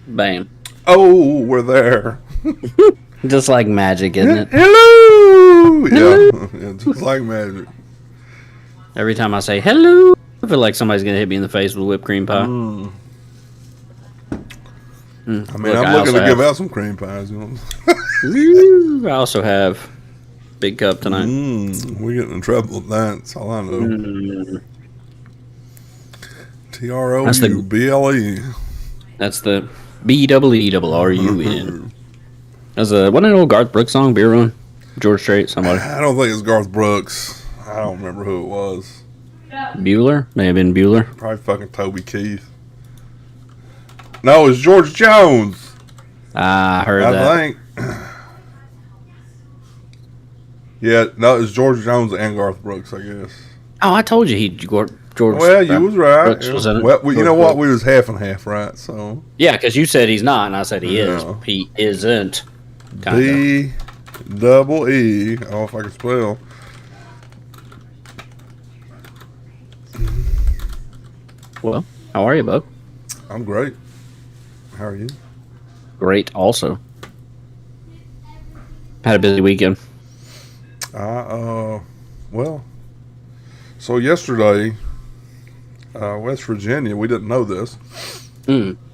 Bam. Oh, we're there. Just like magic, isn't it? Hello. Hello. Yeah, just like magic. Every time I say hello, I feel like somebody's gonna hit me in the face with whipped cream pie. I mean, Look, I'm looking to give out some cream pies. You know? I also have big cup tonight. We're getting in trouble with that. That's all I know. TROUBLE. That's the BEERUN. That's wasn't it an old Garth Brooks song, Beer Run? George Strait, somebody. I don't think it's Garth Brooks. I don't remember who it was. Bueller? May have been Bueller. Probably fucking Toby Keith. No, it's George Jones. I heard that. I think. Yeah, no, it's George Jones and Garth Brooks, I guess. Oh, I told you George. Well, you was right. Brooks was in it. Well, you know what? We was half and half, right? So yeah, because you said he's not, and I said he is. Yeah. He isn't. BEE. I don't know if I can spell. Well, how are you, bub? I'm great. How are you? Great, also. Had a busy weekend. Well, so yesterday, West Virginia, we didn't know this.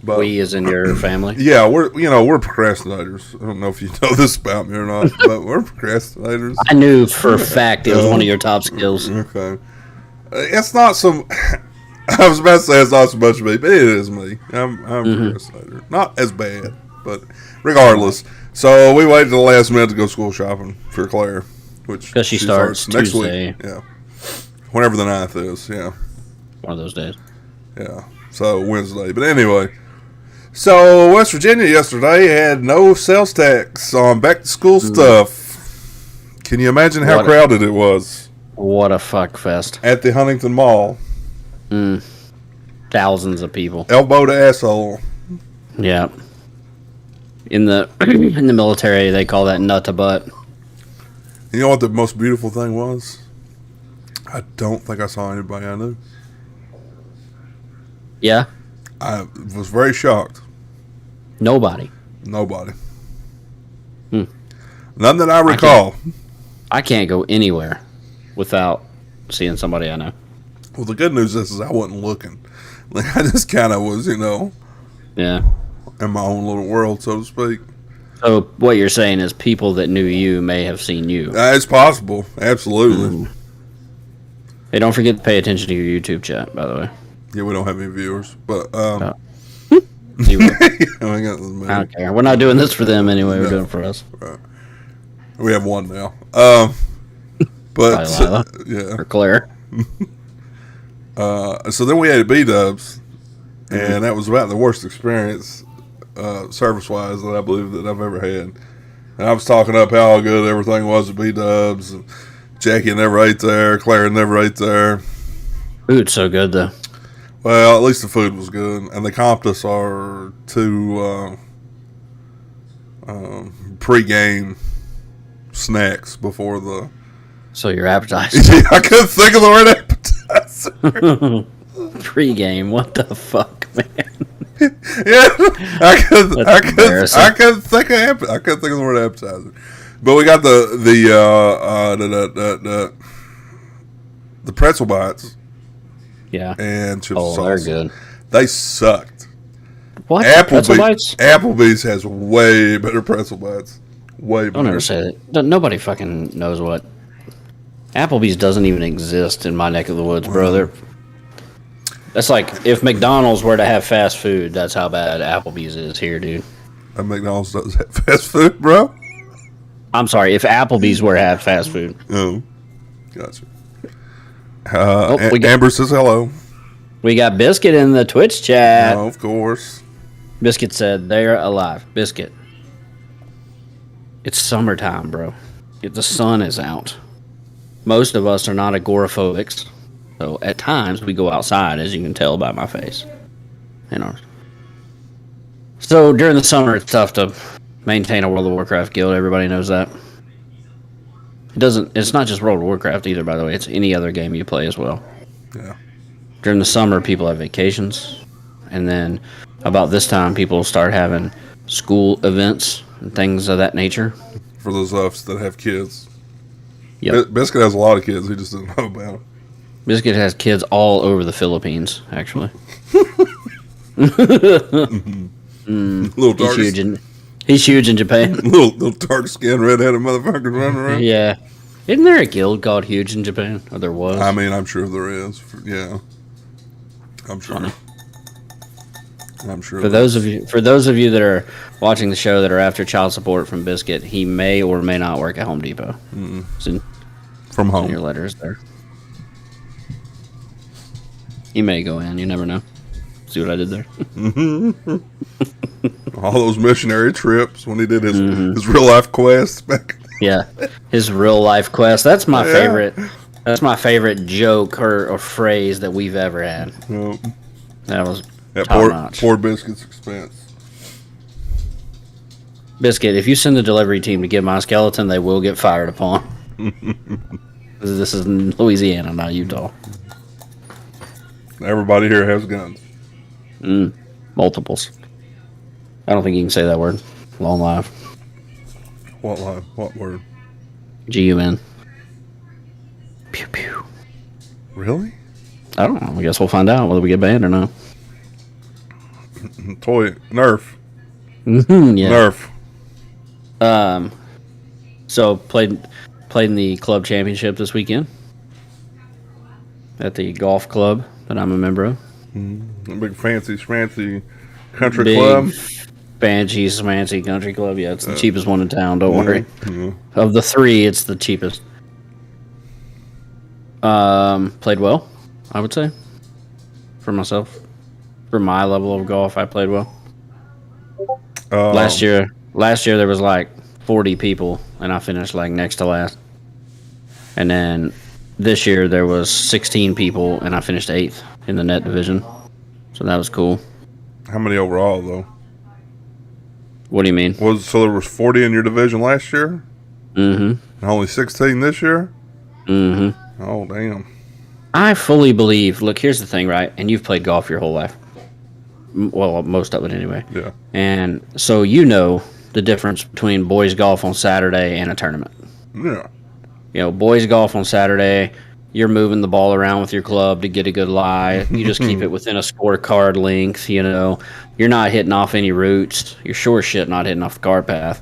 But We as in your family? yeah, we're procrastinators. I don't know if you know this about me or not, but we're procrastinators. I knew for a fact it was one of your top skills. Okay. It's not some. I was about to say it's not so much me, but it is me. I'm a procrastinator. Not as bad, but regardless. So we waited till the last minute to go school shopping for Claire, which Because she starts next Tuesday. week. Yeah, whenever the 9th is. Yeah, One of those days. yeah. So Wednesday, but anyway. So West Virginia yesterday had no sales tax on back to school stuff. Can you imagine how crowded it was What a fuck fest. at the Huntington Mall? Thousands of people. Elbow to asshole. Yeah. In the in the military, they call that nut to butt. You know what the most beautiful thing was? I don't think I saw anybody I knew. Yeah. I was very shocked. Nobody. Nobody. None that I recall. I can't go anywhere without seeing somebody I know. Well, the good news is I wasn't looking. Like, I just kind of was, Yeah. in my own little world, so to speak. So what you're saying is people that knew you may have seen you. It's possible. Absolutely. Hey, don't forget to pay attention to your YouTube chat, by the way. Yeah, we don't have any viewers, but You will. I got I don't care. We're not doing this for them anyway. We're doing it for us. Right. We have one now. But Lila. yeah. Or Claire. So then we had B-dubs, and that was about the worst experience service-wise that I believe that I've ever had. And I was talking up how good everything was at B-dubs. Jackie never ate there. Claire never ate there. Food's so good, though. Well, at least the food was good, and they comped us our two pre-game snacks before the. So your appetizer. I couldn't think of the word appetizer. Pre-game. What the fuck, man? Yeah, I couldn't think of I couldn't think of the word appetizer. But we got the pretzel bites. Yeah. And chips Oh, sauce. they're good. They sucked. What? Pretzel bites? Applebee's has way better pretzel bites. Way better. Don't ever say that. Nobody fucking knows what. Applebee's doesn't even exist in my neck of the woods, bro. That's like if McDonald's were to have fast food, that's how bad Applebee's is here, dude. And McDonald's does have fast food, bro? I'm sorry, if Applebee's were to have fast food. Oh, gotcha. Amber says hello. We got Biscuit in the Twitch chat. Oh, of course. Biscuit said they're alive. Biscuit. It's summertime, bro. The sun is out. Most of us are not agoraphobics. So at times we go outside, as you can tell by my face. So during the summer, it's tough to maintain a World of Warcraft guild. Everybody knows that. It's not just World of Warcraft either, by the way. It's any other game you play as well. Yeah. During the summer, people have vacations, and then about this time, people start having school events and things of that nature. For those of us that have kids. Yep. Biscuit has a lot of kids. He just doesn't know about them. Biscuit has kids all over the Philippines, actually. Little dark, He's huge in Japan. little dark skinned redheaded motherfuckers running around. Yeah. Isn't there a guild called Huge in Japan? Or there was? I mean, I'm sure there is. Yeah. I'm sure. Funny. I'm sure. For those of you that are watching the show that are after child support from Biscuit, he may or may not work at Home Depot. So, from home. your letters there. He may go in. You never know. See what I did there? All those missionary trips when he did his real life quests back. Yeah, his real life quest. That's my favorite. That's my favorite joke or phrase that we've ever had. Yep. That was At top-notch. poor Biscuit's expense. Biscuit, if you send the delivery team to get my skeleton, they will get fired upon. This is Louisiana, not Utah. Everybody here has guns. Multiples. I don't think you can say that word. Long live. What line? What word? G-U-N. Pew pew. Really? I don't know. I guess we'll find out whether we get banned or not. Toy Nerf. Yeah. Nerf. So played in the club championship this weekend at the golf club that I'm a member of. A big fancy schmancy country club. Banshee Smancy Country Club. Yeah, it's the cheapest one in town. Don't worry. Yeah. Of the three, it's the cheapest. Played well, I would say. For myself. For my level of golf, I played well. Last year there was like 40 people, and I finished like next to last. And then this year there was 16 people, and I finished 8th in the net division. So that was cool. How many overall though? What do you mean? So there was 40 in your division last year? Mm-hmm. And only 16 this year? Mm-hmm. Oh, damn. I fully believe, look, here's the thing, right? And you've played golf your whole life. Well, most of it anyway. Yeah. And so you know the difference between boys golf on Saturday and a tournament. Yeah. You know, boys golf on Saturday, you're moving the ball around with your club to get a good lie. You just keep it within a scorecard length, you know. You're not hitting off any roots. You're sure shit not hitting off the cart path,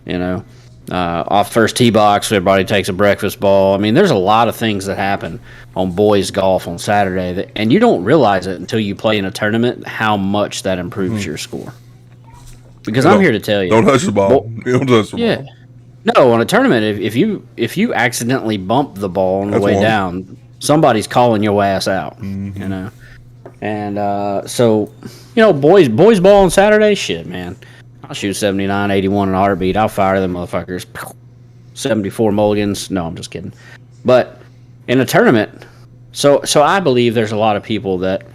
you know. Off first tee box, everybody takes a breakfast ball. I mean, there's a lot of things that happen on boys golf on Saturday, and you don't realize it until you play in a tournament how much that improves your score. Because I'm here to tell you. Don't touch the ball. Don't touch the ball. No, on a tournament, if you accidentally bump the ball on the way down, somebody's calling your ass out. Mm-hmm. You know, and so you know, boys ball on Saturday, shit, man. I'll shoot 79, 81 in a heartbeat. I'll fire them motherfuckers. 74 mulligans. No, I'm just kidding. But in a tournament, so I believe there's a lot of people that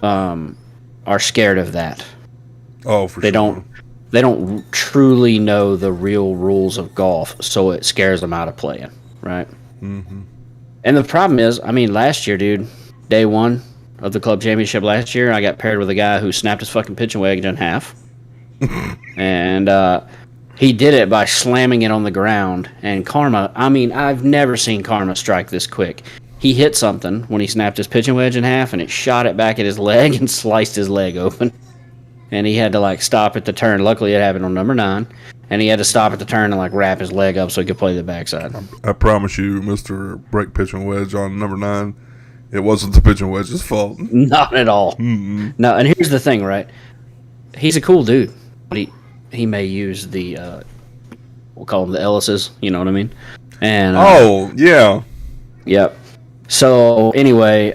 are scared of that. Oh, for sure. They don't truly know the real rules of golf, so it scares them out of playing, right? Mm-hmm. And the problem is, I mean, last year, dude, day one of the club championship last year, I got paired with a guy who snapped his fucking pitching wedge in half. And he did it by slamming it on the ground. And Karma, I mean, I've never seen Karma strike this quick. He hit something when he snapped his pitching wedge in half, and it shot it back at his leg and sliced his leg open. And he had to, like, stop at the turn. Luckily, it happened on number 9. And he had to stop at the turn and, like, wrap his leg up so he could play the backside. I promise you, Mr. Break Pitching Wedge on number 9, it wasn't the pitching wedge's fault. Not at all. Mm-hmm. No, and here's the thing, right? He's a cool dude. But he may use the, we'll call them the Ellises, you know what I mean? And oh, yeah. Yep. So, anyway,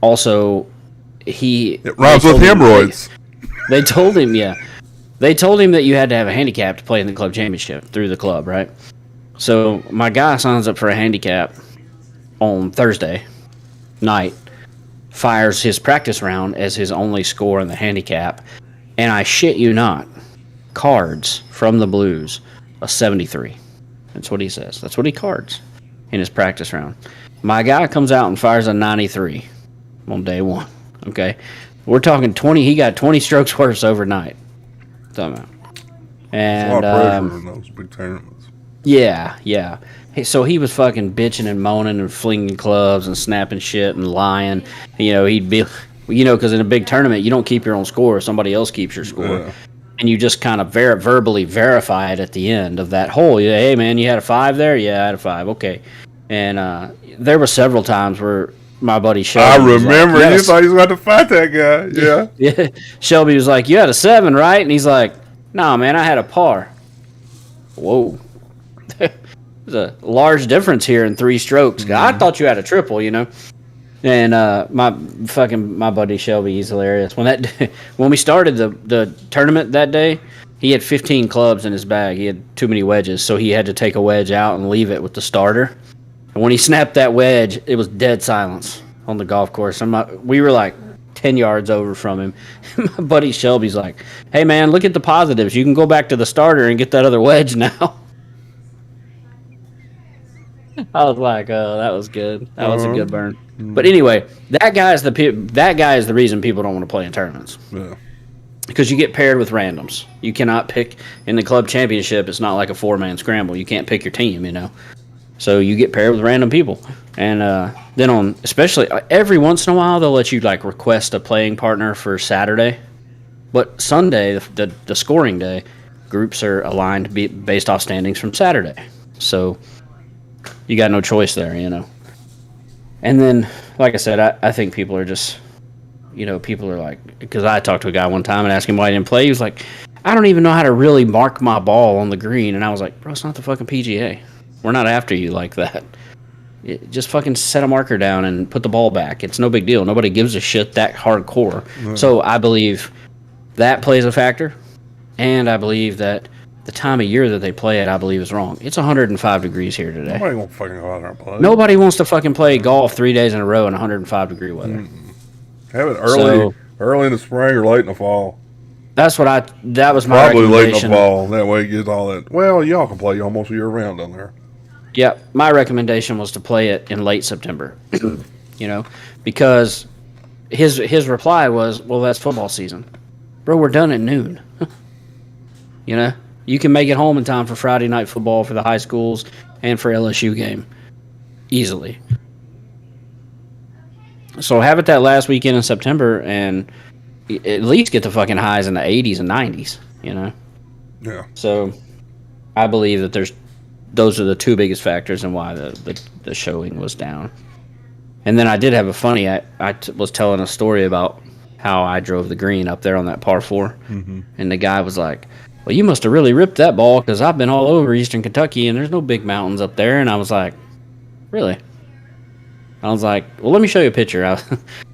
also... It rhymes with hemorrhoids. They told him, yeah. They told him that you had to have a handicap to play in the club championship through the club, right? So my guy signs up for a handicap on Thursday night, fires his practice round as his only score in the handicap, and I shit you not, cards from the Blues, a 73. That's what he says. That's what he cards in his practice round. My guy comes out and fires a 93 on day one. Okay, we're talking 20. He got 20 strokes worse overnight. It's a lot of pressure in those big tournaments. Yeah. So he was fucking bitching and moaning and flinging clubs and snapping shit and lying. He'd be, because in a big tournament, you don't keep your own score. Somebody else keeps your score. Yeah. And you just kind of verbally verify it at the end of that hole. Hey, man, you had a 5 there? Yeah, I had a 5. Okay. And there were several times where my buddy Shelby. I remember you thought he was about to fight that guy. Yeah. Yeah. Shelby was like, you had a 7, right? And he's like, nah, man, I had a par. Whoa. There's a large difference here in 3 strokes. Mm-hmm. I thought you had a triple, And my buddy Shelby, he's hilarious. When we started the tournament that day, he had 15 clubs in his bag. He had too many wedges, so he had to take a wedge out and leave it with the starter. And when he snapped that wedge, it was dead silence on the golf course. We were like 10 yards over from him. My buddy Shelby's like, hey man, look at the positives. You can go back to the starter and get that other wedge now. I was like, oh, that was good. That was a good burn. But anyway, that guy is the reason people don't want to play in tournaments. Yeah. Because you get paired with randoms. You cannot pick in the club championship. It's not like a 4-man scramble. You can't pick your team, So you get paired with random people. And then especially every once in a while, they'll let you like request a playing partner for Saturday. But Sunday, the scoring day, groups are aligned based off standings from Saturday. So you got no choice there, And then, like I said, I think people are just, people are like, because I talked to a guy one time and asked him why he didn't play. He was like, I don't even know how to really mark my ball on the green. And I was like, bro, it's not the fucking PGA. We're not after you like that. Just fucking set a marker down and put the ball back. It's no big deal. Nobody gives a shit that hardcore. Mm. So I believe that plays a factor. And I believe that the time of year that they play it, I believe, is wrong. It's 105 degrees here today. Nobody won't fucking go out there and play. Nobody wants to fucking play golf 3 days in a row in 105 degree weather. Have it early in the spring or late in the fall. That was my Probably late in recommendation. the fall. That way you get all that. Well, y'all can play almost year round down there. Yeah, my recommendation was to play it in late September. Because his reply was, well, that's football season. Bro, we're done at noon. You can make it home in time for Friday night football for the high schools and for LSU game. Easily. So have it that last weekend in September and at least get the fucking highs in the 80s and 90s, Yeah. So I believe that those are the 2 biggest factors in why the showing was down. And then I did have a funny, I was telling a story about how I drove the green up there on that par 4. Mm-hmm. And the guy was like, well, you must have really ripped that ball because I've been all over eastern Kentucky and there's no big mountains up there. And I was like, really? I was like, well, let me show you a picture.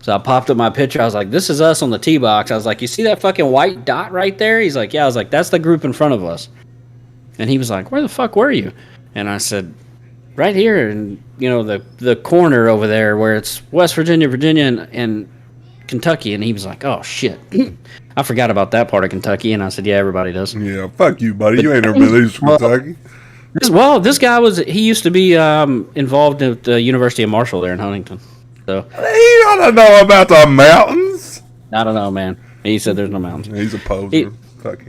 So I popped up my picture. I was like, this is us on the tee box. I was like, you see that fucking white dot right there? He's like, yeah. I was like, that's the group in front of us. And he was like, where the fuck were you? And I said, right here in, the corner over there where it's West Virginia, and Kentucky. And he was like, oh, shit. I forgot about that part of Kentucky. And I said, yeah, everybody does. Yeah, fuck you, buddy. You ain't never been to Eastern Kentucky. This guy he used to be involved at the University of Marshall there in Huntington. So he ought to know about the mountains. I don't know, man. He said there's no mountains. He's a poser.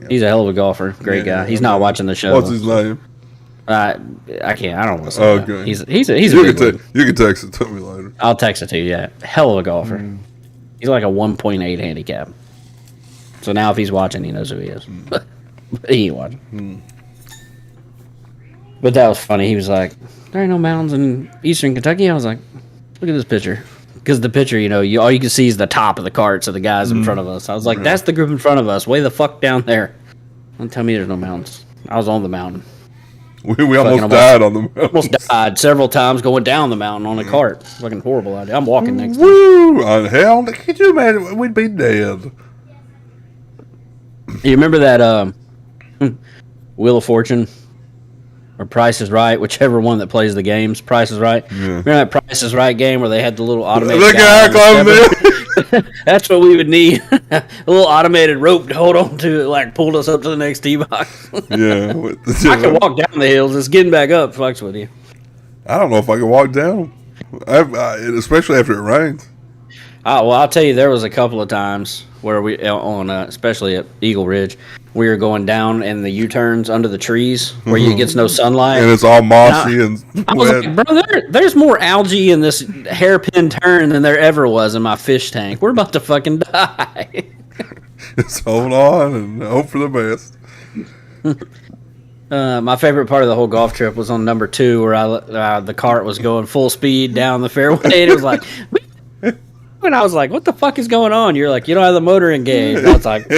He's a hell of a golfer. Great guy. He's not watching the show. What's his name? I can't. I don't want to say okay. that. He's a big one. You can text it to me later. I'll text it to you. Yeah, hell of a golfer. He's like a 1.8 handicap. So now if he's watching, he knows who he is. But he ain't watching. But that was funny. He was like, there ain't no mountains in eastern Kentucky. I was like, look at this picture. Because the picture, all you can see is the top of the carts of the guys in front of us. I was like, that's the group in front of us. Way the fuck down there. Don't tell me there's no mountains. I was on the mountain. We almost died on the mountain. Almost died several times going down the mountain on a cart. Fucking horrible idea. I'm walking next time. Woo! Hell, could you imagine? We'd be dead. You remember that Wheel of Fortune? Or Price is Right, whichever one that plays the games. Price is Right. Yeah. Remember that Price is Right game where they had the little automated That's what we would need. A little automated rope to hold on to, like pulled us up to the next tee box. Yeah. I can walk down the hills. Just getting back up fucks with you. I don't know if I can walk down, especially after it rains. I'll tell you, there was a couple of times where we especially at Eagle Ridge, we were going down in the U-turns under the trees where you gets no sunlight, and it's all mossy and I was wet. like, bro, there's more algae in this hairpin turn than there ever was in my fish tank. We're about to fucking die. Just hold on and hope for the best. My favorite part of the whole golf trip was on number 2, where the cart was going full speed down the fairway, and it was like, and I was like, "What the fuck is going on?" You're like, "You don't have the motor engaged." And I was like,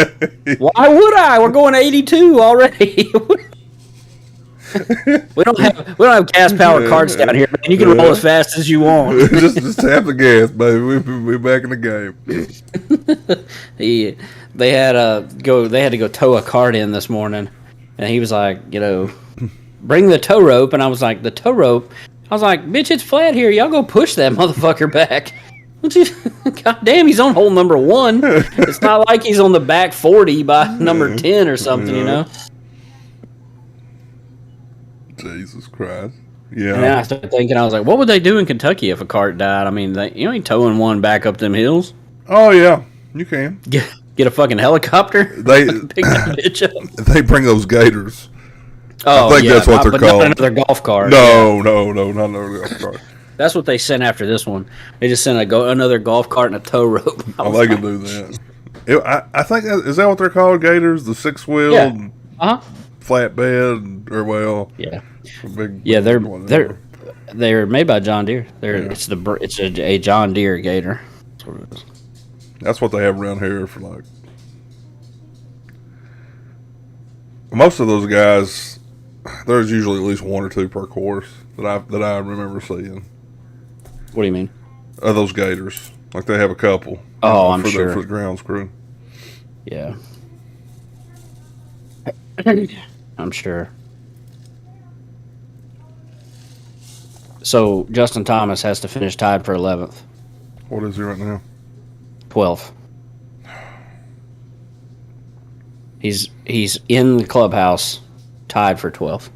"Why would I? We're going 82 already." we don't have gas powered carts down here, man. You can roll as fast as you want. just tap the gas, baby. We're back in the game. They had to go tow a cart in this morning, and he was like, bring the tow rope, and I was like, the tow rope. I was like, bitch, it's flat here. Y'all go push that motherfucker back. God damn, he's on hole number 1. It's not like he's on the back 40 by number 10 or something, Jesus Christ. Yeah. And then I started thinking, I was like, what would they do in Kentucky if a cart died? I mean, you ain't towing one back up them hills. Oh, yeah. You can. Get a fucking helicopter? They pick that bitch up. They bring those gators. Oh, I think that's what they're but called. Not another golf cart. No, not another golf cart. That's what they sent after this one. They just sent another golf cart and a tow rope. They can do that. I think is that what they're called? Gators, the 6-wheel, yeah. flatbed, or yeah, big. Yeah, they're made by John Deere. It's a John Deere Gator. That's what it is. That's what they have around here for like. Most of those guys, there's usually at least 1 or 2 per course that I remember seeing. What do you mean? Those gators, like they have a couple. Oh, I'm sure for the grounds crew. Yeah, I'm sure. So Justin Thomas has to finish tied for 11th. What is he right now? 12th. He's in the clubhouse, tied for 12th.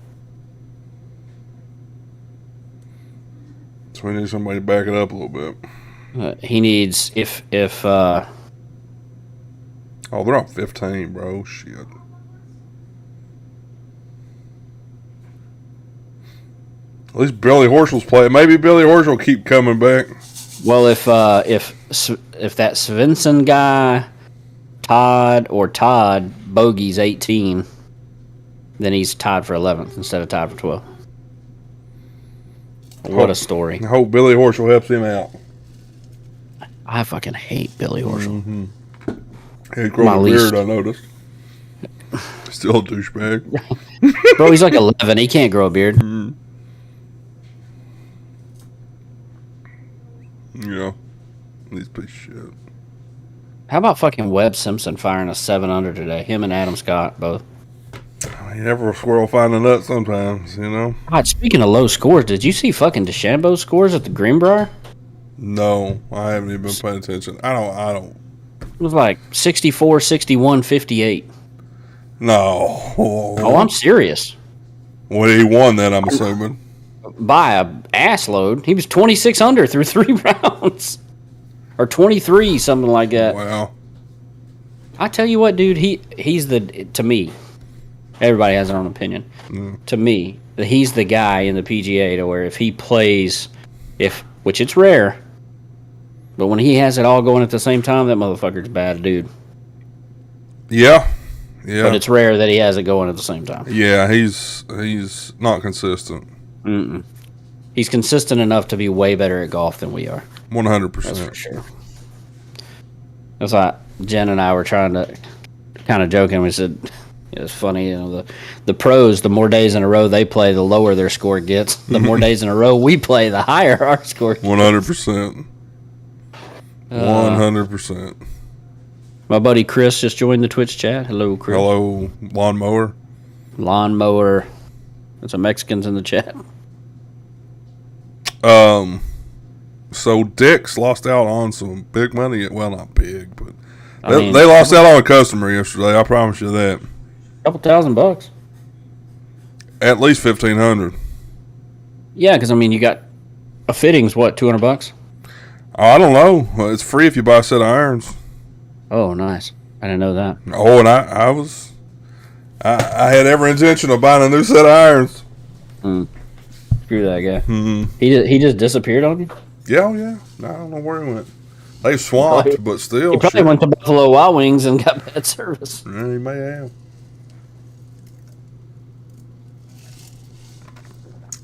So we need somebody to back it up a little bit. He needs if Oh, they're on 15, bro. Shit. At least Billy Horschel's playing. Maybe Billy Horschel will keep coming back. well if that Svensson guy Todd bogeys 18, then he's tied for 11th instead of tied for 12th. What a story. I hope Billy Horschel helps him out. I fucking hate Billy Horschel. Mm-hmm. He's growing a beard, I noticed. Still a douchebag. Bro, he's like 11. He can't grow a beard. Mm-hmm. Yeah. These piece of shit. How about fucking Webb Simpson firing a 7 under today? Him and Adam Scott both. You never a squirrel find a nut sometimes, God, speaking of low scores, did you see fucking DeChambeau's scores at the Greenbrier? No, I haven't even been paying attention. I don't. It was like 64, 61, 58. No. Oh, I'm serious. Well, he won that, I'm assuming. By a ass load. He was 26 under through 3 rounds. Or 23, something like that. Wow. I tell you what, dude, he's to me, everybody has their own opinion. To me, he's the guy in the PGA to where if he plays, which it's rare, but when he has it all going at the same time, that motherfucker's bad, dude. Yeah. Yeah. But it's rare that he has it going at the same time. Yeah, he's not consistent. Mm-mm. He's consistent enough to be way better at golf than we are. 100%. That's for sure. That's why Jen and I were trying to kind of joking. We said it's funny, the pros, the more days in a row they play, the lower their score gets. The more days in a row we play, the higher our score gets. 100%. 100%. My buddy Chris just joined the Twitch chat. Hello, Chris. Hello, lawnmower. Lawnmower. There's some Mexicans in the chat. So Dick's lost out on some big money. Well, not big, but I they lost out on a customer yesterday. I promise you that. Couple $1,000. At least $1,500. Yeah, because you got a fittings. What, $200? Oh, I don't know. Well, it's free if you buy a set of irons. Oh, nice. I didn't know that. Oh, and I had every intention of buying a new set of irons. Screw that guy. Mm-hmm. He just disappeared on you? Yeah, oh, yeah. I don't know where he went. They swamped, but still. He probably went to Buffalo Wild Wings and got bad service. Yeah, he may have.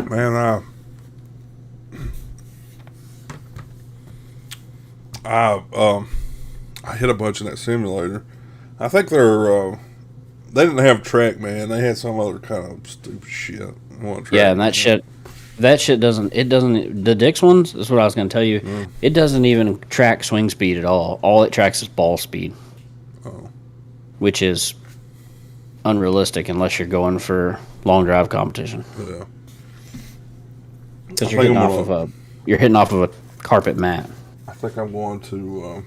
Man, I hit a bunch in that simulator. I think they didn't have TrackMan. They had some other kind of stupid shit. Yeah, and that shit doesn't. The Dix ones. That's what I was going to tell you. It doesn't even track swing speed at all. All it tracks is ball speed, which is unrealistic unless you're going for long drive competition. Yeah, because you're hitting off of a carpet mat. I think I'm going to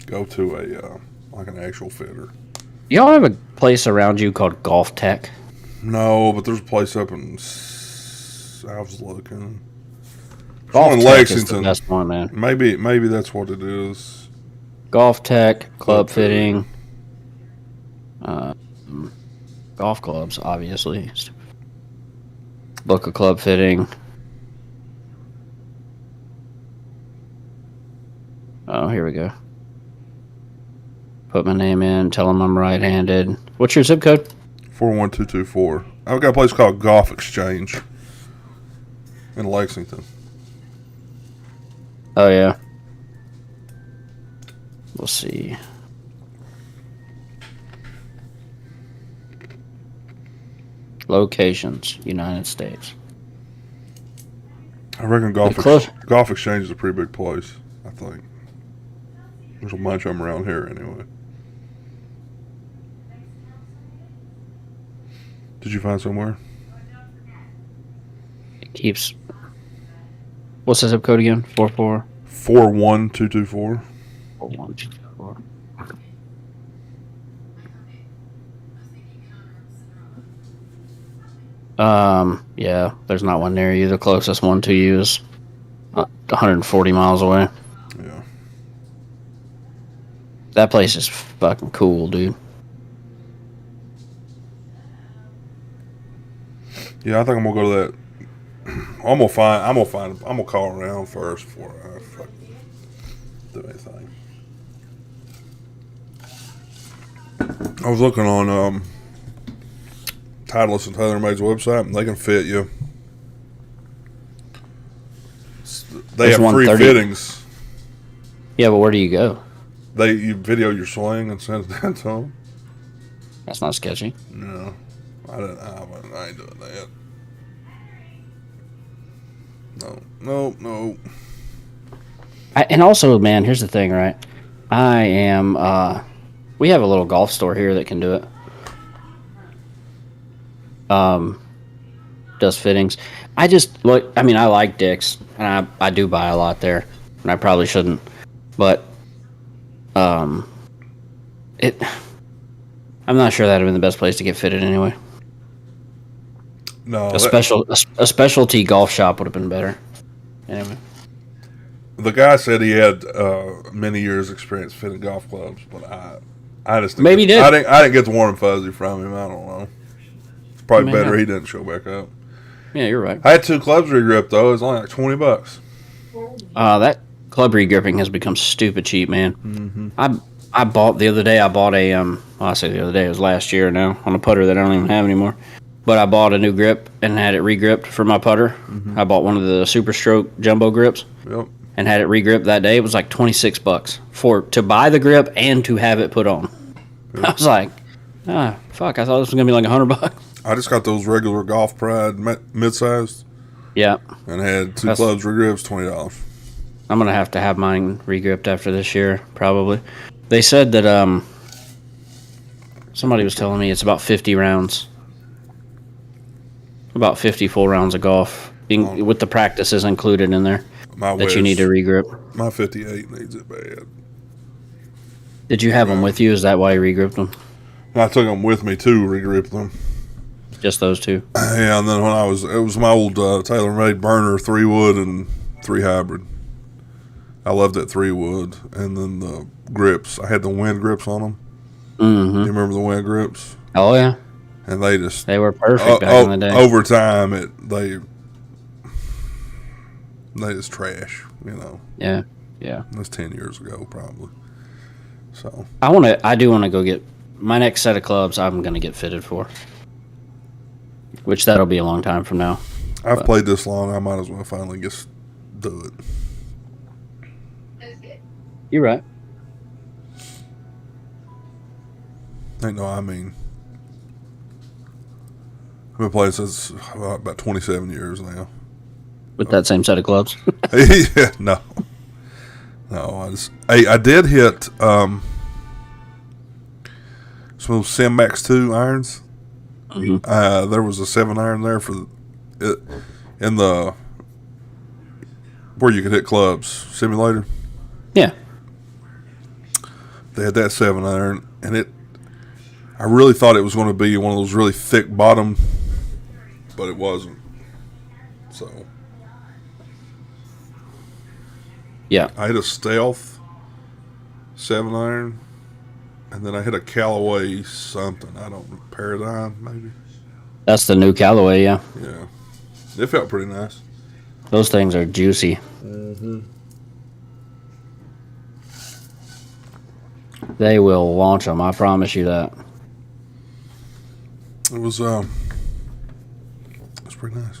go to a like an actual fitter. Y'all have a place around you called Golf Tech? No, but there's a place up in. I was looking. Golf in Tech Lexington. is the best one, man. Maybe that's what it is. Golf Tech, club fitting, golf clubs, obviously. Book a club fitting. Oh, here we go. Put my name in. Tell them I'm right-handed. What's your zip code? 41224. I've got a place called Golf Exchange in Lexington. Oh, yeah. We'll see. Locations, United States. I reckon Golf Exchange is a pretty big place, I think. There's a bunch of them around here anyway. Did you find somewhere? It keeps... What's the zip code again? 41224. 41224. Yeah, there's not one near you. The closest one to you is 140 miles away. Yeah. That place is fucking cool, dude. Yeah, I think I'm gonna go to that. I'm gonna call around first before I fucking do anything. I was looking on Titleist and TaylorMade's website, and they can fit you. They have free fittings. Yeah, but where do you go? You video your swing and send it down to them. That's not sketchy. No, I ain't doing that. No. And also, man, here's the thing, right? I am. We have a little golf store here that can do it. Does fittings. I like Dick's, and I do buy a lot there, and I probably shouldn't, but I'm not sure that'd have been the best place to get fitted anyway. No, a specialty golf shop would have been better. Anyway, the guy said he had many years' experience fitting golf clubs, but I just maybe did. I didn't get the warm and fuzzy from him. I don't know. It's probably better he didn't show back up. Yeah, you're right. I had 2 clubs re-gripped though. It was only like $20. That club re-gripping has become stupid cheap, man. Mm-hmm. I bought the other day. I bought a I say the other day, it was last year now, on a putter that I don't even have anymore. But I bought a new grip and had it re-gripped for my putter. Mm-hmm. I bought one of the Super Stroke jumbo grips. Yep. And had it re-gripped that day. It was like $26 to buy the grip and to have it put on. Yep. I was like, fuck! I thought this was gonna be like $100. I just got those regular Golf Pride mid-sized. Yeah. And had 2 clubs re-grips, $20. I'm gonna have to have mine re-gripped after this year, probably. They said that somebody was telling me it's about 50 rounds. About 50 full rounds of golf, with the practices included in there you need to regrip. My 58 needs it bad. Did you have them with you? Is that why you regripped them? I took them with me to regrip them. Just those 2? Yeah, and then it was my old TaylorMade burner 3 wood and 3 hybrid. I loved that 3-wood. And then the grips. I had the wind grips on them. Mm-hmm. You remember the wind grips? Oh yeah. And they were perfect back in the day. Over time, they just trash. Yeah. That's 10 years ago, probably. So I do want to go get my next set of clubs. I'm gonna get fitted for, which that'll be a long time from now. I've played this long. I might as well finally just do it. You're right. I mean, I've been playing since about 27 years now. With that same set of clubs? Yeah, no. I did hit some of those Sim Max 2 irons. Mm-hmm. There was a 7-iron there for it in the where you could hit clubs simulator. Yeah. They had that 7-iron, and I really thought it was going to be one of those really thick bottom, but it wasn't. So, yeah, I hit a Stealth 7-iron, and then I hit a Callaway something. I don't know, Paradigm maybe. That's the new Callaway. Yeah. Yeah, it felt pretty nice. Those things are juicy. Mm-hmm. They will launch them. I promise you that. It was pretty nice.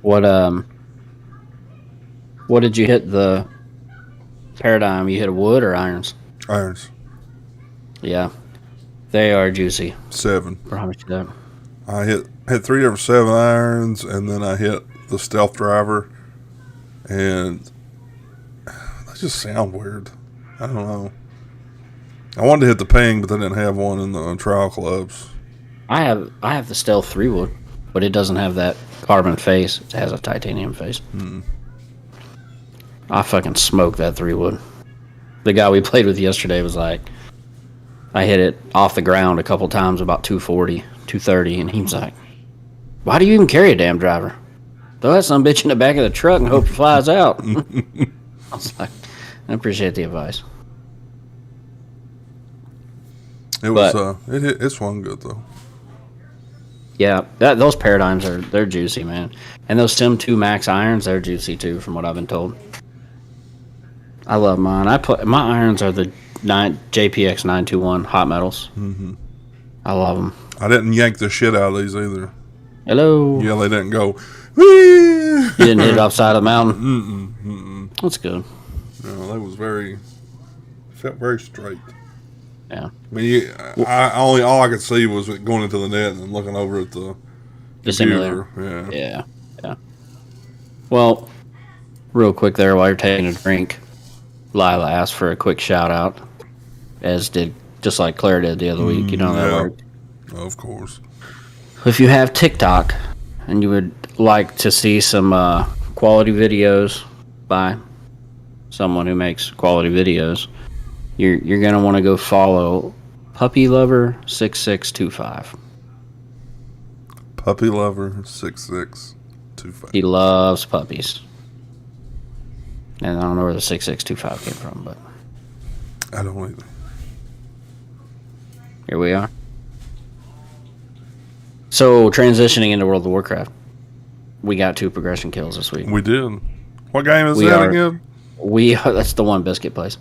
What did you hit the Paradigm? You hit a wood or irons? Irons. Yeah, they are juicy. 7. Promise you that. I hit 3 different 7-irons, and then I hit the Stealth driver, and they just sound weird. I don't know. I wanted to hit the Ping, but they didn't have one in the trial clubs. I have the Stealth 3-wood, but it doesn't have that carbon face. It has a titanium face. Mm. I fucking smoked that 3-wood. The guy we played with yesterday was like, I hit it off the ground a couple times, about 240, 230, and he was like, why do you even carry a damn driver? Throw that son bitch in the back of the truck and hope it flies out. I was like, I appreciate the advice. It swung good though. Yeah, those Paradigms they're juicy, man. And those Sim 2 Max irons, they're juicy too, from what I've been told. I love mine. My irons are the JPX 921 hot metals. Mm-hmm. I love them. I didn't yank the shit out of these either. Hello. Yeah, they didn't go. Whee! You didn't hit it upside of the mountain. That's good. No, that was felt very straight. Yeah. I mean, all I could see was it going into the net and looking over at the simulator. Yeah. Yeah. Well, real quick there, while you're taking a drink, Lila asked for a quick shout out, as did just like Claire did the other week. You know how that worked. Of course. If you have TikTok and you would like to see some quality videos by someone who makes quality videos, you're going to want to go follow Puppy Lover 6625. Puppy Lover 6625. He loves puppies. And I don't know where the 6625 came from, but I don't either. Here we are. So, transitioning into World of Warcraft, we got 2 progression kills this week. We did. What game is that again? That's the one Biscuit plays.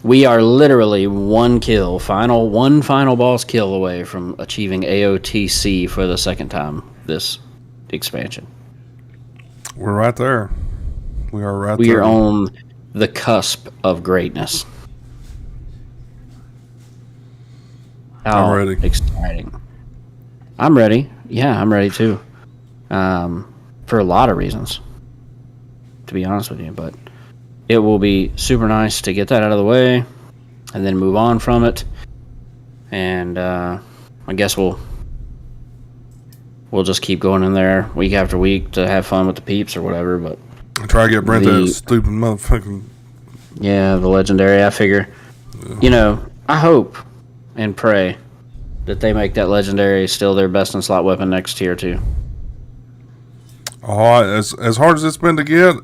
We are literally one final boss kill away from achieving AOTC for the second time this expansion. We're right there. We are right there. We are on the cusp of greatness. How I'm ready. Exciting. I'm ready. Yeah, I'm ready too. For a lot of reasons, to be honest with you. But it will be super nice to get that out of the way and then move on from it. And I guess we'll just keep going in there week after week to have fun with the peeps or whatever. But I try to get Brent that stupid motherfucking... Yeah, the legendary. I figure, I hope and pray that they make that legendary still their best in slot weapon next tier 2. Oh, as hard as it's been to get,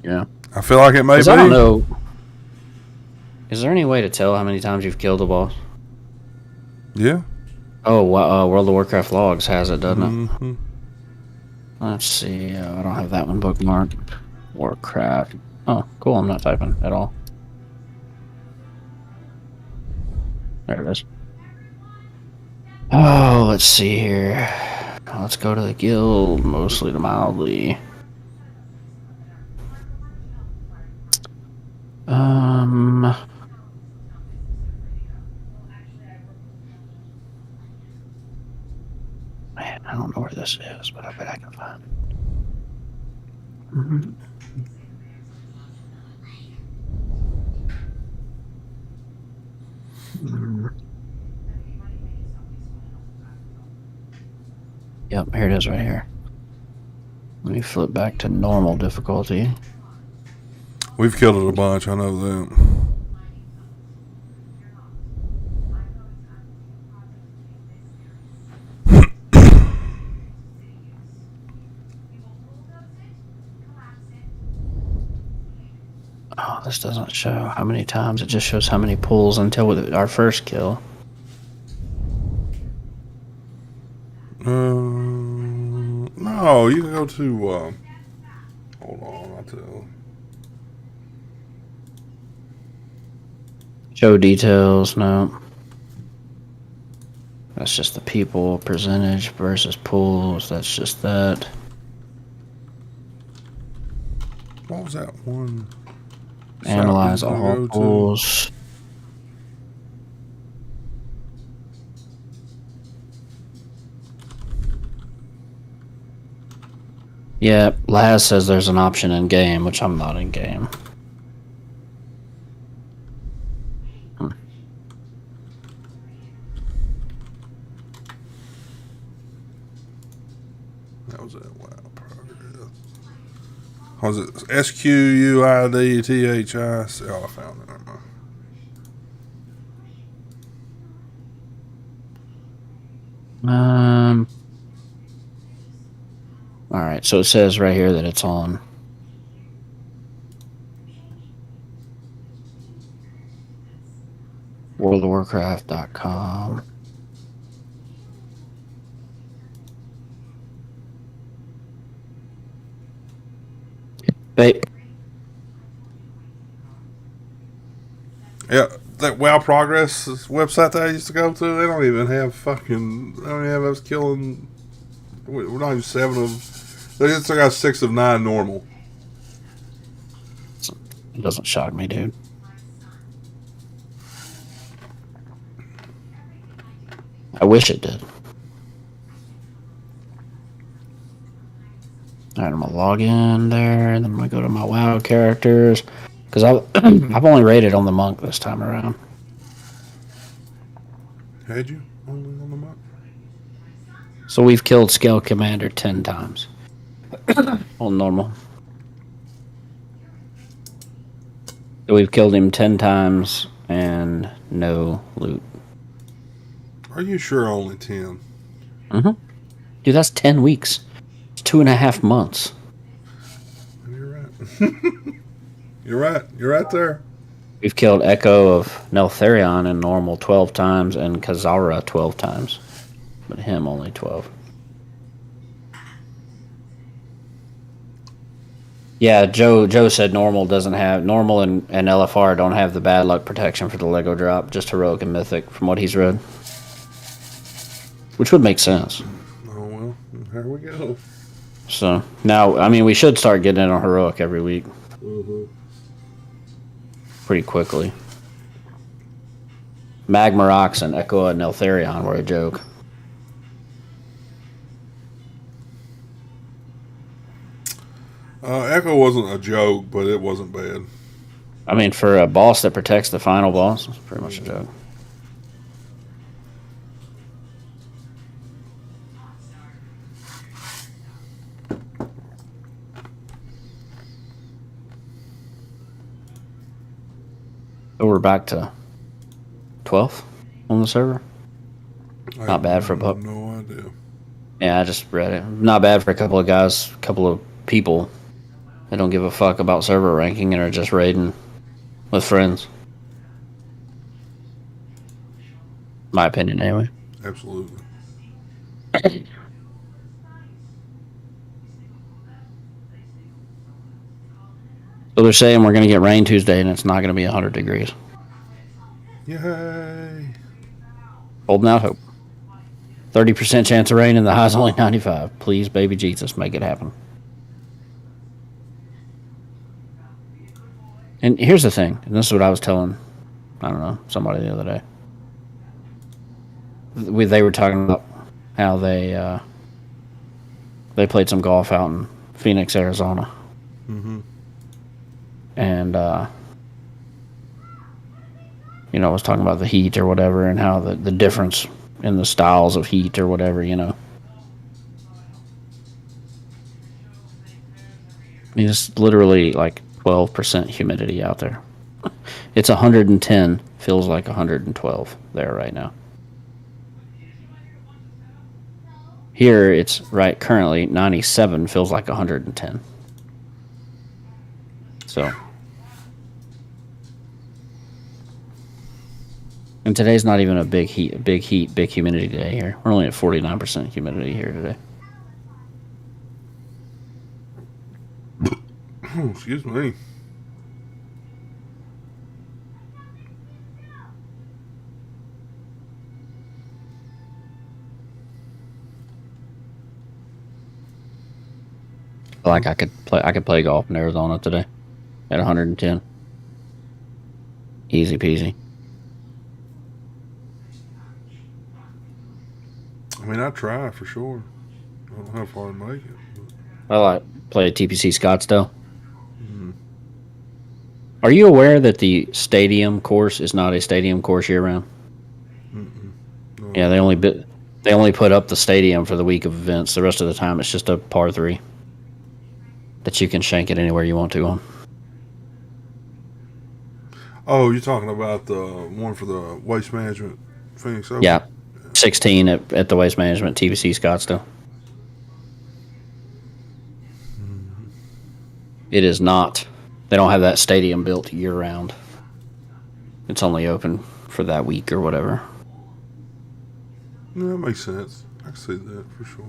Yeah. I feel like it may 'Cause be. I don't know. Is there any way to tell how many times you've killed a boss? Yeah. Oh, World of Warcraft logs has it, doesn't it? Mm-hmm. Let's see. I don't have that one bookmarked. Warcraft. Oh, cool. I'm not typing at all. There it is. Oh, let's see here. Let's go to the guild, mostly to mildly. Man, I don't know where this is, but I bet I can find it. Yep, here it is right here. Let me flip back to normal difficulty. We've killed it a bunch. I know that. Oh, this doesn't show how many times. It just shows how many pulls until with our first kill. No, you can go to. Hold on, I'll tell. Show details, no. That's just the people percentage versus pulls. That's just that. What was that one? Analyze all pulls. Yeah, Laz says there's an option in game, which I'm not in game. That was it. Wow. Was it SQUIDTHIC? Oh, I found it. All right, so it says right here that it's on. WorldOfWarcraft.com. Babe. Yeah, that WoW Progress website that I used to go to, they don't even have fucking. They don't even have us killing. We're not even 7 of. They just got 6 of 9 normal. It doesn't shock me, dude. I wish it did. Alright, I'm gonna log in there, and then I'm gonna go to my WoW characters. Because I've only rated on the monk this time around. Had you? Only on the monk? So we've killed Scale Commander 10 times. On normal. So we've killed him 10 times and no loot. Are you sure only 10? Mm-hmm. Dude, that's 10 weeks. It's 2.5 months. You're right. You're right. You're right there. We've killed Echo of Neltharion in normal 12 times and Kazara 12 times. But him only 12. Yeah, Joe said normal doesn't have... Normal and LFR don't have the bad luck protection for the Lego drop. Just heroic and mythic from what he's read. Which would make sense. Oh, well. Here we go. So, now, I mean, we should start getting in on heroic every week. Mm-hmm. Pretty quickly. Magma Rocks and Echo and Neltharion were a joke. Echo wasn't a joke, but it wasn't bad. I mean, for a boss that protects the final boss, it's pretty much a joke. So we're back to 12th on the server. Not bad for a buck. No idea. Yeah, I just read it. Not bad for a couple of guys, a couple of people that don't give a fuck about server ranking and are just raiding with friends. My opinion, anyway. Absolutely. So they're saying we're going to get rain Tuesday and it's not going to be 100 degrees. Yay. Holding out hope. 30% chance of rain and the high's only 95. Please, baby Jesus, make it happen. And here's the thing, and this is what I was telling, I don't know, somebody the other day. They were talking about how they played some golf out in Phoenix, Arizona. Mm-hmm. And, I was talking about the heat or whatever and how the difference in the styles of heat or whatever, It's literally like 12% humidity out there. It's 110, feels like 112 there right now. Here it's right currently 97, feels like 110. So, and today's not even a big humidity day here. We're only at 49% humidity here today. Oh, excuse me. Like I could play golf in Arizona today at 110. Easy peasy. I mean, I try for sure. I don't know how far I make it. I like play at TPC Scottsdale. Mm-hmm. Are you aware that the stadium course is not a stadium course year round? No. Yeah, they only put up the stadium for the week of events. The rest of the time, it's just a par 3 that you can shank it anywhere you want to on. Oh, you're talking about the one for the Waste Management Phoenix Open? Yeah, 16 at the Waste Management TPC Scottsdale. Mm-hmm. It is not. They don't have that stadium built year round. It's only open for that week or whatever. Yeah, that makes sense. I can see that for sure.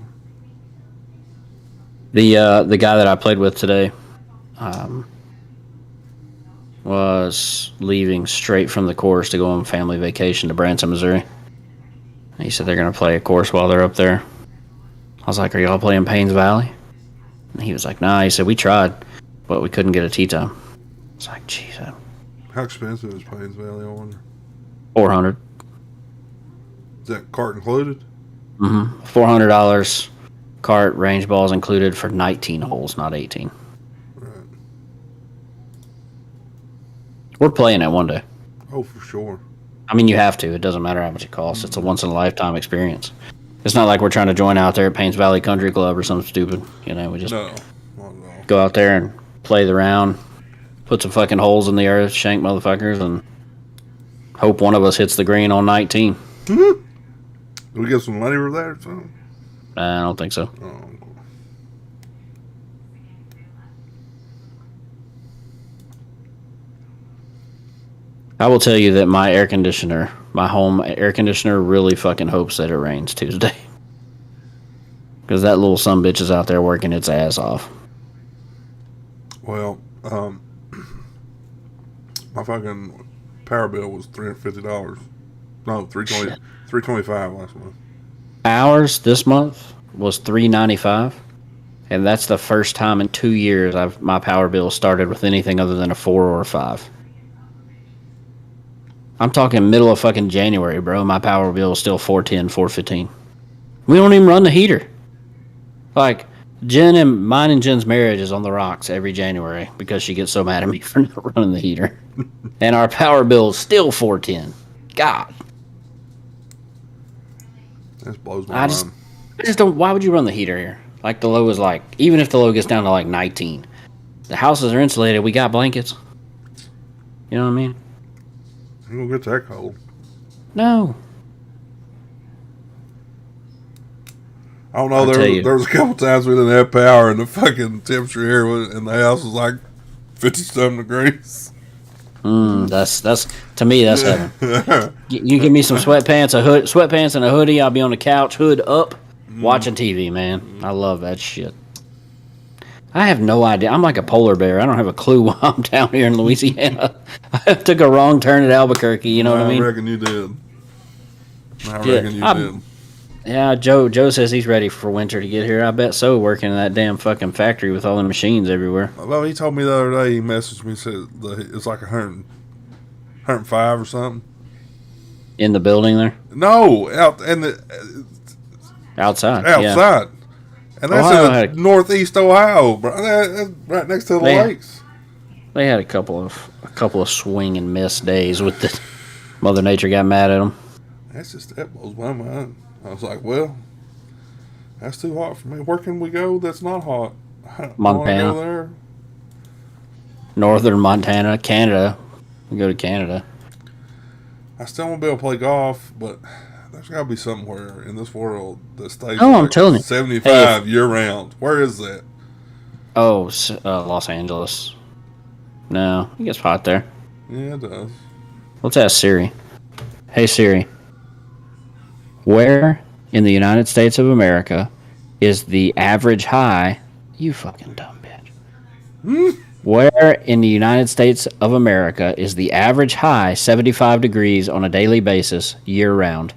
The guy that I played with today was leaving straight from the course to go on family vacation to Branson, Missouri. He said they're going to play a course while they're up there. I was like, are y'all playing Paynes Valley? And he was like, nah. He said, we tried, but we couldn't get a tee time. I was like, geez. How expensive is Paynes Valley, I wonder? $400. Is that cart included? Mm-hmm. $400. Cart, range balls included for 19 holes, not 18. Right. We're playing it one day. Oh, for sure. I mean, you have to. It doesn't matter how much it costs. Mm-hmm. It's a once-in-a-lifetime experience. It's not like we're trying to join out there at Paynes Valley Country Club or something stupid. We just go out there and play the round, put some fucking holes in the earth, shank motherfuckers, and hope one of us hits the green on 19. Mm-hmm. Do we get some money for that or something? I don't think so. Oh. I will tell you that my home air conditioner, really fucking hopes that it rains Tuesday. Because that little sumbitch is out there working its ass off. Well, my fucking power bill was $350. No, $325 last month. Ours this month was $395, and that's the first time in 2 years my power bill started with anything other than a 4 or a 5. I'm talking middle of fucking January, bro. My power bill is still $410, $415. We don't even run the heater. Like, mine and Jen's marriage is on the rocks every January because she gets so mad at me for not running the heater. And our power bill is still $410. God. That blows my mind. I just don't. Why would you run the heater here? Like, the low is like, even if the low gets down to like 19, the houses are insulated. We got blankets. You know what I mean? You don't get that cold. No. I don't know. There was a couple times we didn't have power, and the fucking temperature here in the house was like 50-something degrees. That's to me, that's heaven. You give me some sweatpants and a hoodie. I'll be on the couch, hood up, watching TV. Man, I love that shit. I have no idea. I'm like a polar bear. I don't have a clue why I'm down here in Louisiana. I took a wrong turn at Albuquerque. You know what I mean? I reckon you did. Did. Yeah, Joe says he's ready for winter to get here. I bet so, working in that damn fucking factory with all the machines everywhere. Well, he told me the other day, he messaged me, said it's like 105 or something. In the building there? No, outside. Yeah. And that's in northeast Ohio, bro. That's right next to the lakes. They had a couple of swing and miss days with the Mother Nature got mad at them. That blows my mind. I was like, well, that's too hot for me. Where can we go that's not hot? Montana. Go there. Northern Montana, Canada. We go to Canada. I still want to be able to play golf, but there's got to be somewhere in this world that stays I'm telling you. 75 year-round. Where is that? Oh, Los Angeles. No, it gets hot there. Yeah, it does. Let's ask Siri. Hey, Siri. Where in the United States of America is the average high? You fucking dumb bitch. Where in the United States of America is the average high 75 degrees on a daily basis year-round?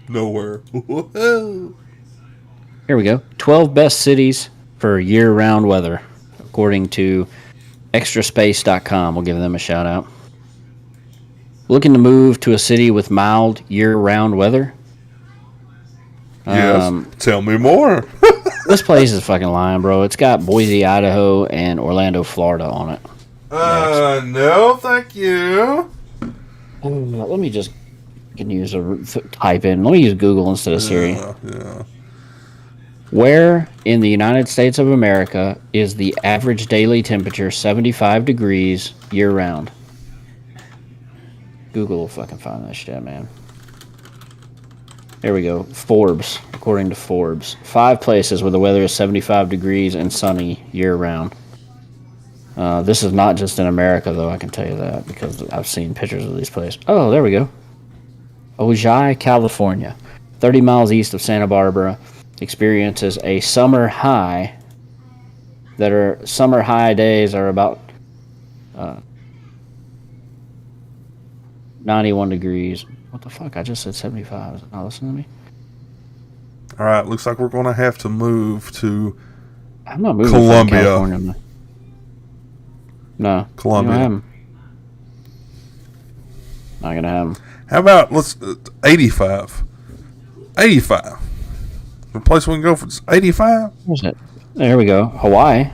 Nowhere. Here we go. 12 best cities for year-round weather, according to extraspace.com. We'll give them a shout-out. Looking to move to a city with mild year-round weather? Yes. Tell me more. This place is fucking lying, bro. It's got Boise, Idaho, and Orlando, Florida on it. No, thank you. Let me just type in. Let me use Google instead of Siri. Yeah. Where in the United States of America is the average daily temperature 75 degrees year-round? Google will fucking find that shit, man. There we go. Forbes, according to Forbes. 5 places where the weather is 75 degrees and sunny year-round. This is not just in America, though, I can tell you that, because I've seen pictures of these places. Oh, there we go. Ojai, California. 30 miles east of Santa Barbara. Experiences a summer high. Summer high days are about 91 degrees. What the fuck? I just said 75. Is it not listening to me? All right. Looks like we're going to have to move to I'm not moving Columbia. From California. No. Columbia. Not going to have them. How about 85? 85. The place we can go for 85? Where's it? There we go. Hawaii.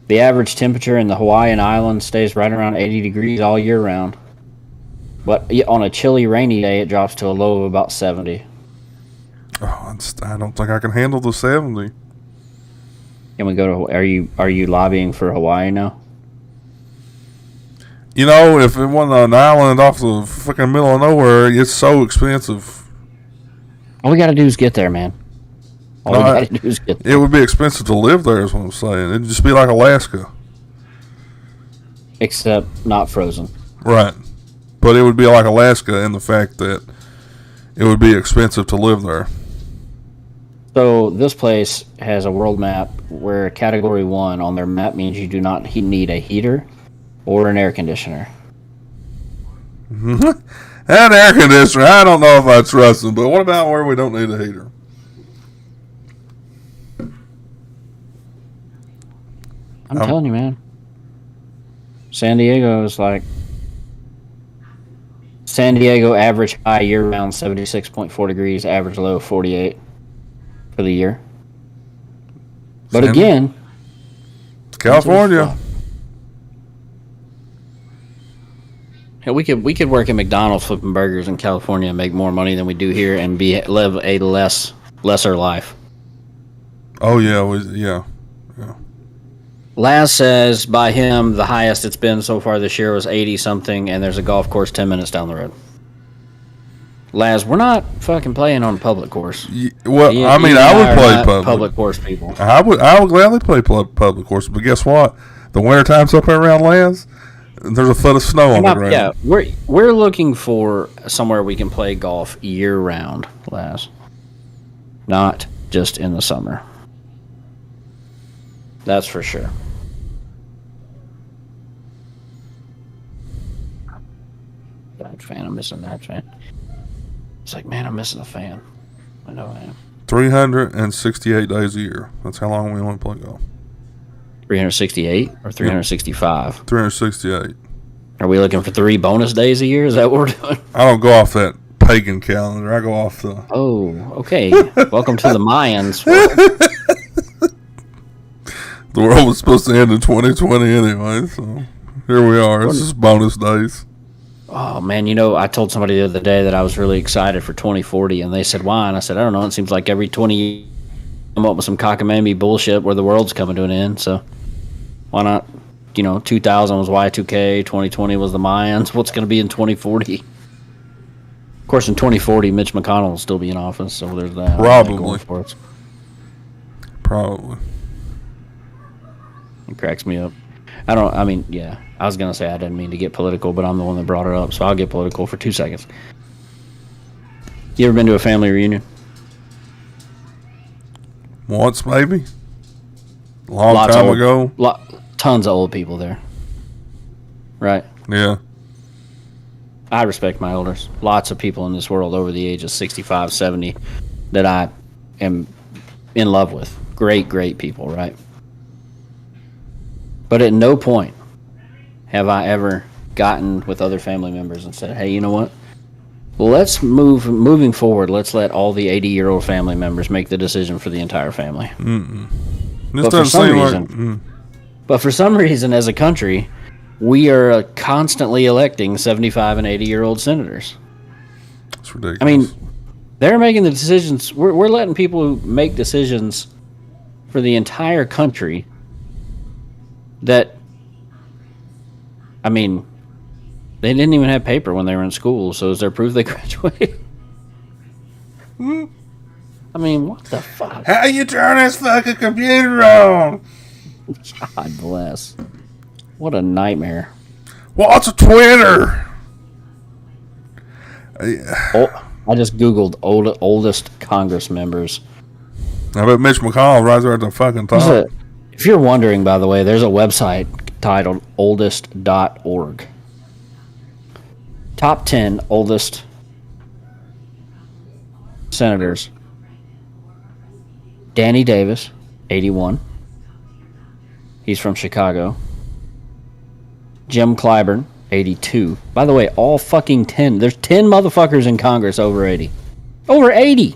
The average temperature in the Hawaiian Islands stays right around 80 degrees all year round. But on a chilly, rainy day, it drops to a low of about 70. Oh, I don't think I can handle the 70. Can we go to? Are you lobbying for Hawaii now? You know, if it wasn't an island off the fucking middle of nowhere, it's so expensive. All we got to do is get there, man. All we got to do is get there. It would be expensive to live there, is what I'm saying. It'd just be like Alaska. Except not frozen. Right. But it would be like Alaska in the fact that it would be expensive to live there. So this place has a world map where Category 1 on their map means you do not need a heater or an air conditioner. That air conditioner, I don't know if I trust them, but what about where we don't need a heater? I'm telling you, man. San Diego is like... San Diego average high year-round 76.4 degrees, average low 48 for the year. But again... California. Yeah, we could work at McDonald's flipping burgers in California and make more money than we do here and live a lesser life. Oh, yeah. Laz says, by him, the highest it's been so far this year was 80-something, and there's a golf course 10 minutes down the road. Laz, we're not fucking playing on a public course. Well, You- I mean, you I and would are play not public. course people. I would gladly play public course, but guess what? The winter time's up there around Lance. There's a foot of snow on the ground. Yeah, we're looking for somewhere we can play golf year round, Laz. Not just in the summer. That's for sure. That fan, I'm missing that fan. It's like, man, I'm missing a fan. I know I am. 368 days a year. That's how long we only play golf. 368 or 365? 368. Are we looking for 3 bonus days a year? Is that what we're doing? I don't go off that pagan calendar. I go off the. Oh, okay. Welcome to the Mayans. The world was supposed to end in 2020 anyway, so here we are. It's just bonus days. Oh, man, you know, I told somebody the other day that I was really excited for 2040, and they said, why? And I said, I don't know. It seems like every 20 years come up with some cockamamie bullshit where the world's coming to an end, so why not? You know, 2000 was Y2K, 2020 was the Mayans. What's going to be in 2040? Of course, in 2040, Mitch McConnell will still be in office, so there's that. Probably. For us. Probably. It cracks me up. I was going to say I didn't mean to get political, but I'm the one that brought it up, so I'll get political for 2 seconds. You ever been to a family reunion? Once, maybe. Long time ago. Tons of old people there. Right? Yeah. I respect my elders. Lots of people in this world over the age of 65, 70 that I am in love with. Great, great people, right? But at no point have I ever gotten with other family members and said, hey, you know what? Let's moving forward, let's let all the 80-year-old family members make the decision for the entire family. This doesn't seem like. But for some reason, as a country, we are constantly electing 75 and 80-year-old senators. It's ridiculous. I mean, they're making the decisions. We're letting people make decisions for the entire country that, I mean, they didn't even have paper when they were in school, so is there proof they graduated? I mean, what the fuck? How you turn this fucking computer on? God bless. What a nightmare. What's a Twitter? I just Googled oldest Congress members. I bet Mitch McConnell right there at the fucking top. If you're wondering, by the way, there's a website titled oldest.org. Top 10 oldest senators. Danny Davis, 81. He's from Chicago. Jim Clyburn, 82. By the way, all fucking 10. There's 10 motherfuckers in Congress over 80. Over 80!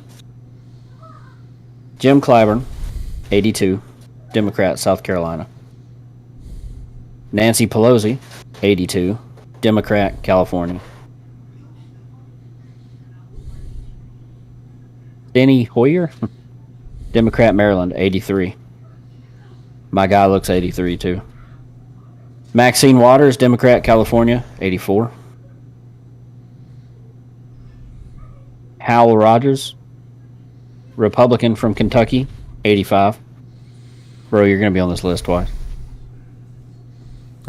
Jim Clyburn, 82. Democrat, South Carolina. Nancy Pelosi, 82. Democrat, California. Steny Hoyer, Democrat, Maryland, 83. My guy looks 83 too. Maxine Waters, Democrat, California, 84. Hal Rogers, Republican from Kentucky, 85. Bro, you're going to be on this list twice.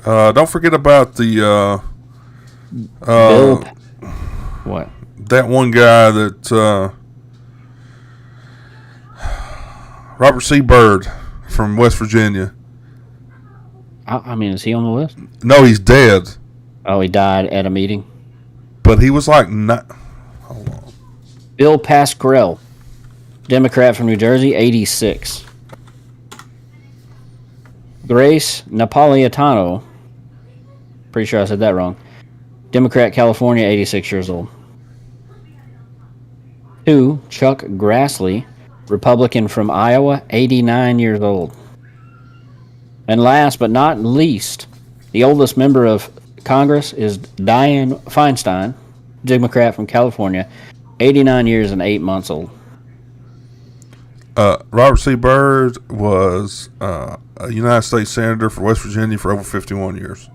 Don't forget about the Bill. What? that one guy that Robert C. Byrd from West Virginia. I mean, is he on the list? No, he's dead. Oh, he died at a meeting. But he was like not. Hold on. Bill Pascrell, Democrat from New Jersey, 86. Grace Napolitano, pretty sure I said that wrong. Democrat, California, 86 years old. 2, Chuck Grassley, Republican from Iowa, 89 years old. And last but not least, the oldest member of Congress is Dianne Feinstein, Democrat from California, 89 years and 8 months old. Robert C. Byrd was a United States Senator for West Virginia for over 51 years.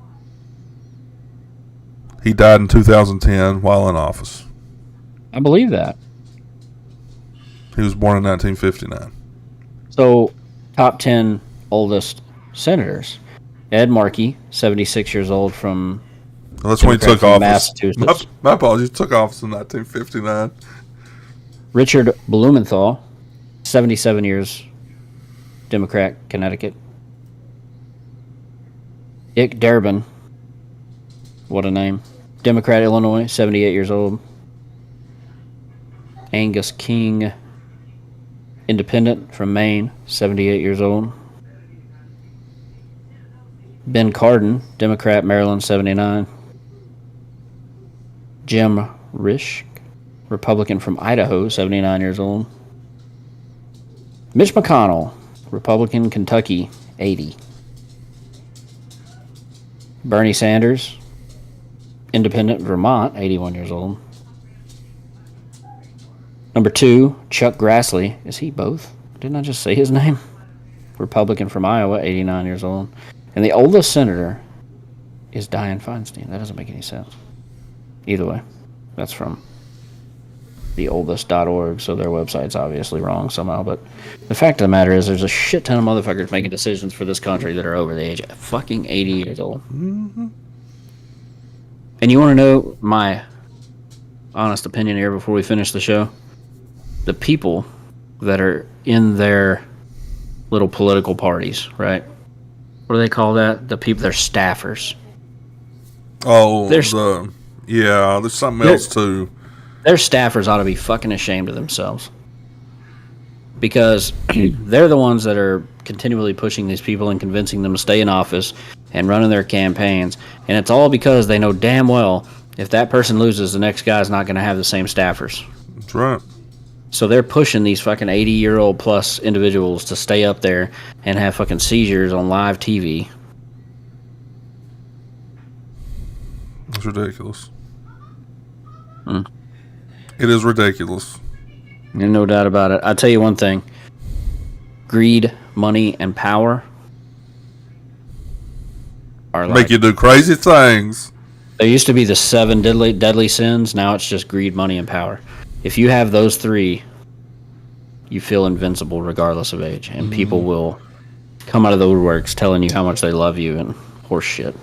He died in 2010 while in office. I believe that. He was born in 1959. So, top 10 oldest senators. Ed Markey, 76 years old from Well, that's when he Democrat took from office. Massachusetts. My apologies. Took office in 1959. Richard Blumenthal, 77 years, Democrat, Connecticut. Dick Durbin, what a name. Democrat, Illinois, 78 years old. Angus King, Independent from Maine, 78 years old. Ben Cardin, Democrat, Maryland, 79. Jim Risch, Republican from Idaho, 79 years old. Mitch McConnell, Republican, Kentucky, 80. Bernie Sanders, Independent, Vermont, 81 years old. Number 2, Chuck Grassley. Is he both? Didn't I just say his name? Republican from Iowa, 89 years old. And the oldest senator is Dianne Feinstein. That doesn't make any sense. Either way, that's from theoldest.org, so their website's obviously wrong somehow. But the fact of the matter is there's a shit ton of motherfuckers making decisions for this country that are over the age of fucking 80 years old. Mm-hmm. And you want to know my honest opinion here before we finish the show? The people that are in their little political parties, right? What do they call that? The people, they're staffers. Oh, There's something else too. Their staffers ought to be fucking ashamed of themselves. Because they're the ones that are continually pushing these people and convincing them to stay in office and running their campaigns. And it's all because they know damn well if that person loses, the next guy's not going to have the same staffers. That's right. So they're pushing these fucking 80-year-old plus individuals to stay up there and have fucking seizures on live TV. It's ridiculous. It is ridiculous. There's no doubt about it. I'll tell you one thing. Greed, money, and power are Make you do crazy things. There used to be the 7 deadly sins. Now it's just greed, money, and power. If you have those 3, you feel invincible regardless of age. And people will come out of the woodworks telling you how much they love you and horse shit.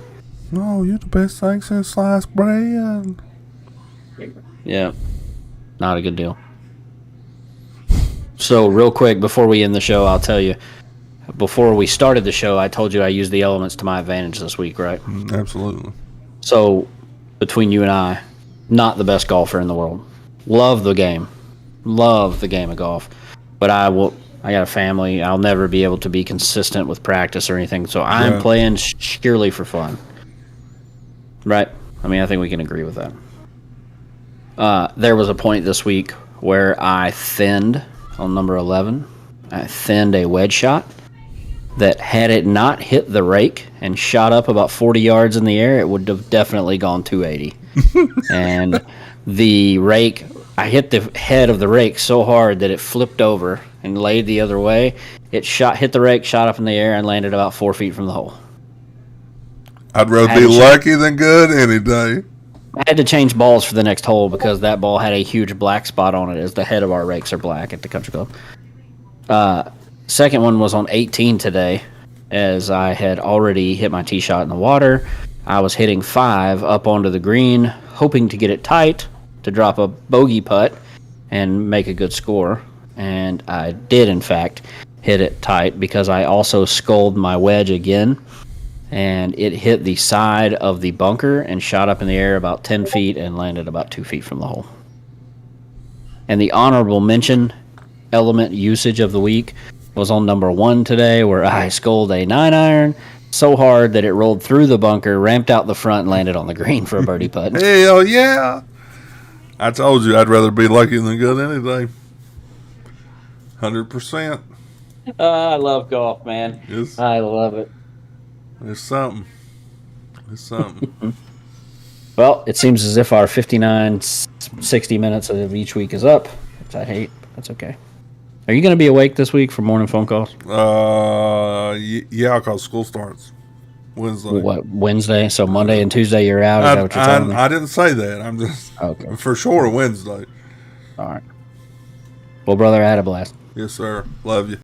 No, you're the best thing since sliced bread. Yeah. Not a good deal. So, real quick, before we end the show, I'll tell you. Before we started the show, I told you I used the elements to my advantage this week, right? Absolutely. So, between you and I, not the best golfer in the world. Love the game. Love the game of golf. But I got a family. I'll never be able to be consistent with practice or anything. So I'm playing purely for fun. Right? I mean, I think we can agree with that. There was a point this week where I thinned on number 11. I thinned a wedge shot that had it not hit the rake and shot up about 40 yards in the air, it would have definitely gone 280. And the rake, I hit the head of the rake so hard that it flipped over and laid the other way. It hit the rake, shot up in the air, and landed about 4 feet from the hole. I'd rather be lucky than good any day. I had to change balls for the next hole because that ball had a huge black spot on it, as the head of our rakes are black at the country club. Second one was on 18 today, as I had already hit my tee shot in the water. I was hitting 5 up onto the green, hoping to get it tight to drop a bogey putt and make a good score. And I did, in fact, hit it tight because I also sculled my wedge again. And it hit the side of the bunker and shot up in the air about 10 feet and landed about 2 feet from the hole. And the honorable mention element usage of the week was on number 1 today, where I sculled a 9-iron so hard that it rolled through the bunker, ramped out the front, and landed on the green for a birdie putt. Hell yeah! I told you I'd rather be lucky than good any day. 100%. I love golf, man. Yes. I love it. It's something. It's something. Well, it seems as if our 59, 60 minutes of each week is up, which I hate. That's okay. Are you going to be awake this week for morning phone calls? Yeah, because school starts Wednesday. What, Wednesday? So Monday and Tuesday you're out? Is that what you're telling me? I didn't say that. I'm just okay. For sure Wednesday. All right. Well, brother, I had a blast. Yes, sir. Love you.